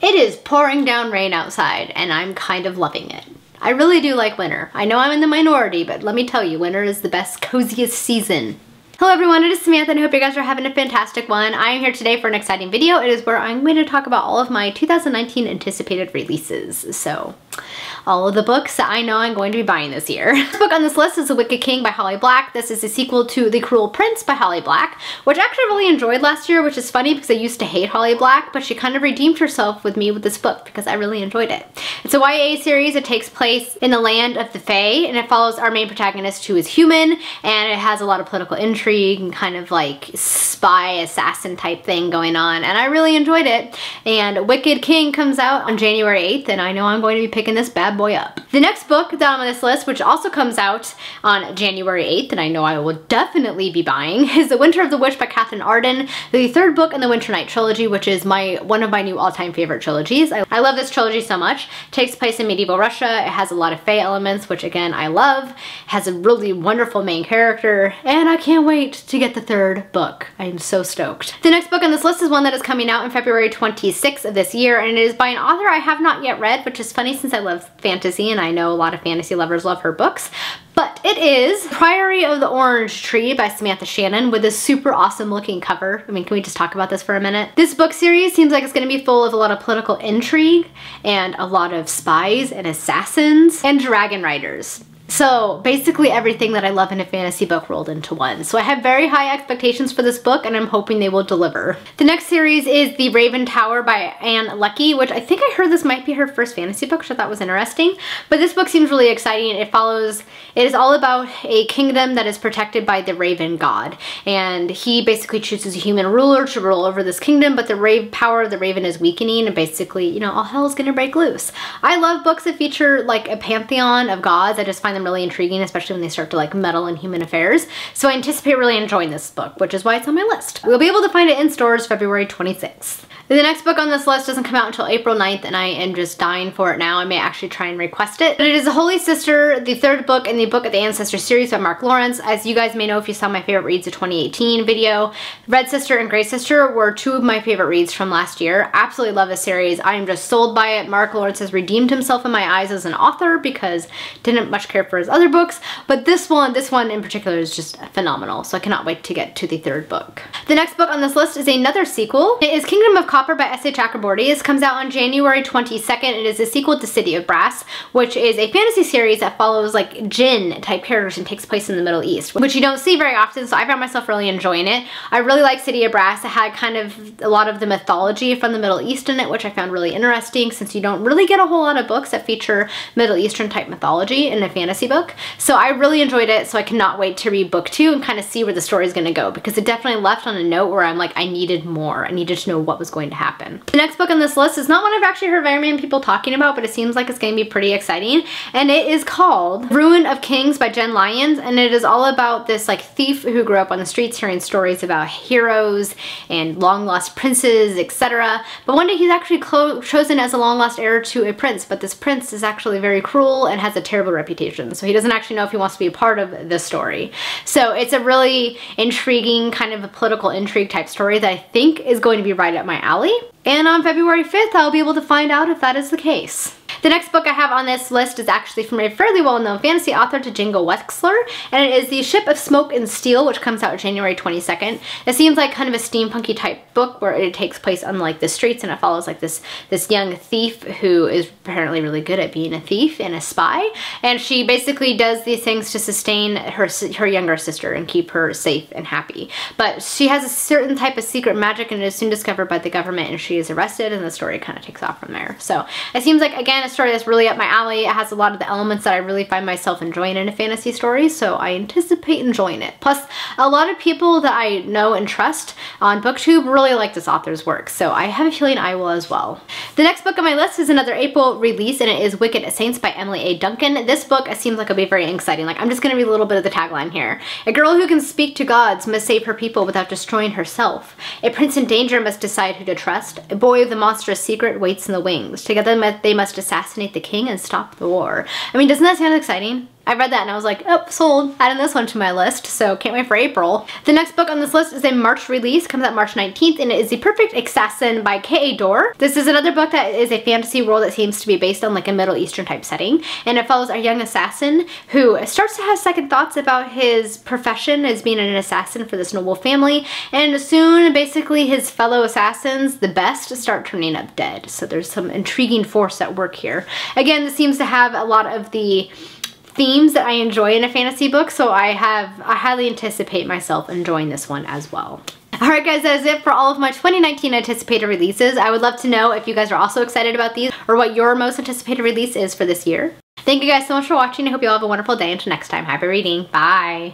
It is pouring down rain outside and I'm kind of loving it. I really do like winter. I know I'm in the minority, but let me tell you, winter is the best, coziest season. Hello everyone, it is Samantha and I hope you guys are having a fantastic one. I am here today for an exciting video. It is where I'm going to talk about all of my 2019 anticipated releases. So, all of the books that I know I'm going to be buying this year. The book on this list is The Wicked King by Holly Black. This is a sequel to The Cruel Prince by Holly Black, which I actually really enjoyed last year, which is funny because I used to hate Holly Black, but she kind of redeemed herself with me with this book because I really enjoyed it. It's a YA series. It takes place in the land of the Fae, and it follows our main protagonist who is human, and it has a lot of political intrigue and kind of like spy assassin type thing going on, and I really enjoyed it. And Wicked King comes out on January 8th, and I know I'm going to be picking this bad boy up. The next book down on this list, which also comes out on January 8th, and I know I will definitely be buying, is The Winter of the Witch by Katherine Arden, the third book in the Winter Night trilogy, which is one of my new all-time favorite trilogies. I love this trilogy so much. It takes place in medieval Russia. It has a lot of Fae elements, which again, I love. It has a really wonderful main character, and I can't wait to get the third book. I am so stoked. The next book on this list is one that is coming out on February 26th of this year, and it is by an author I have not yet read, which is funny since I love fantasy and I know a lot of fantasy lovers love her books. But it is Priory of the Orange Tree by Samantha Shannon with this super awesome looking cover. I mean, can we just talk about this for a minute? This book series seems like it's going to be full of a lot of political intrigue and a lot of spies and assassins and dragon riders. So basically everything that I love in a fantasy book rolled into one. So I have very high expectations for this book and I'm hoping they will deliver. The next series is The Raven Tower by Anne Leckie, which I think I heard this might be her first fantasy book, which I thought was interesting. But this book seems really exciting. It is all about a kingdom that is protected by the Raven God. And he basically chooses a human ruler to rule over this kingdom, but the power of the Raven is weakening and basically, you know, all hell is gonna break loose. I love books that feature like a pantheon of gods. I just find them really intriguing, especially when they start to like meddle in human affairs. So I anticipate really enjoying this book, which is why it's on my list. We'll be able to find it in stores February 26th. The next book on this list doesn't come out until April 9th, and I am just dying for it now. I may actually try and request it. But it is The Holy Sister, the third book in the Book of the Ancestor series by Mark Lawrence. As you guys may know if you saw my favorite reads of 2018 video, Red Sister and Grey Sister were two of my favorite reads from last year. Absolutely love this series. I am just sold by it. Mark Lawrence has redeemed himself in my eyes as an author because didn't much care for his other books, but this one in particular is just phenomenal. So I cannot wait to get to the third book. The next book on this list is another sequel. It is Kingdom of Copper by S.A. Chakraborty. This comes out on January 22nd. It is a sequel to City of Brass, which is a fantasy series that follows like djinn type characters and takes place in the Middle East, which you don't see very often, so I found myself really enjoying it. I really like City of Brass. It had kind of a lot of the mythology from the Middle East in it, which I found really interesting since you don't really get a whole lot of books that feature Middle Eastern type mythology in a fantasy book. So I really enjoyed it, so I cannot wait to read book 2 and kind of see where the story is going to go, because it definitely left on a note where I'm like, I needed more. I needed to know what was going to happen. The next book on this list is not one I've actually heard very many people talking about, but it seems like it's going to be pretty exciting, and it is called Ruin of Kings by Jen Lyons, and it is all about this like thief who grew up on the streets hearing stories about heroes and long lost princes, etc. But one day he's actually chosen as a long lost heir to a prince, but this prince is actually very cruel and has a terrible reputation, so he doesn't actually know if he wants to be a part of this story. So it's a really intriguing kind of a political intrigue type story that I think is going to be right up my alley. And on February 5th, I'll be able to find out if that is the case. The next book I have on this list is actually from a fairly well-known fantasy author, Jingle Wexler, and it is The Ship of Smoke and Steel, which comes out January 22nd. It seems like kind of a steampunky type book where it takes place on like the streets, and it follows like this young thief who is apparently really good at being a thief and a spy, and she basically does these things to sustain her younger sister and keep her safe and happy. But she has a certain type of secret magic, and it is soon discovered by the government, and she is arrested, and the story kind of takes off from there. So it seems like, again, a story that's really up my alley. It has a lot of the elements that I really find myself enjoying in a fantasy story, so I anticipate enjoying it. Plus, a lot of people that I know and trust on BookTube really like this author's work, so I have a feeling I will as well. The next book on my list is another April release, and it is Wicked Saints by Emily A. Duncan. This book seems like it'll be very exciting. Like, I'm just gonna read a little bit of the tagline here. A girl who can speak to gods must save her people without destroying herself. A prince in danger must decide who to trust. A boy with a monstrous secret waits in the wings. Together they must assassinate the king and stop the war. I mean, doesn't that sound exciting? I read that and I was like, oh, sold. Adding this one to my list, so can't wait for April. The next book on this list is a March release, comes out March 19th, and it is The Perfect Assassin by K.A. Dorr. This is another book that is a fantasy world that seems to be based on like a Middle Eastern type setting, and it follows a young assassin who starts to have second thoughts about his profession as being an assassin for this noble family, and soon basically his fellow assassins, the best, start turning up dead. So there's some intriguing force at work here. Again, this seems to have a lot of the themes that I enjoy in a fantasy book, so I highly anticipate myself enjoying this one as well. Alright guys, that is it for all of my 2019 anticipated releases. I would love to know if you guys are also excited about these or what your most anticipated release is for this year. Thank you guys so much for watching. I hope you all have a wonderful day. Until next time, happy reading. Bye!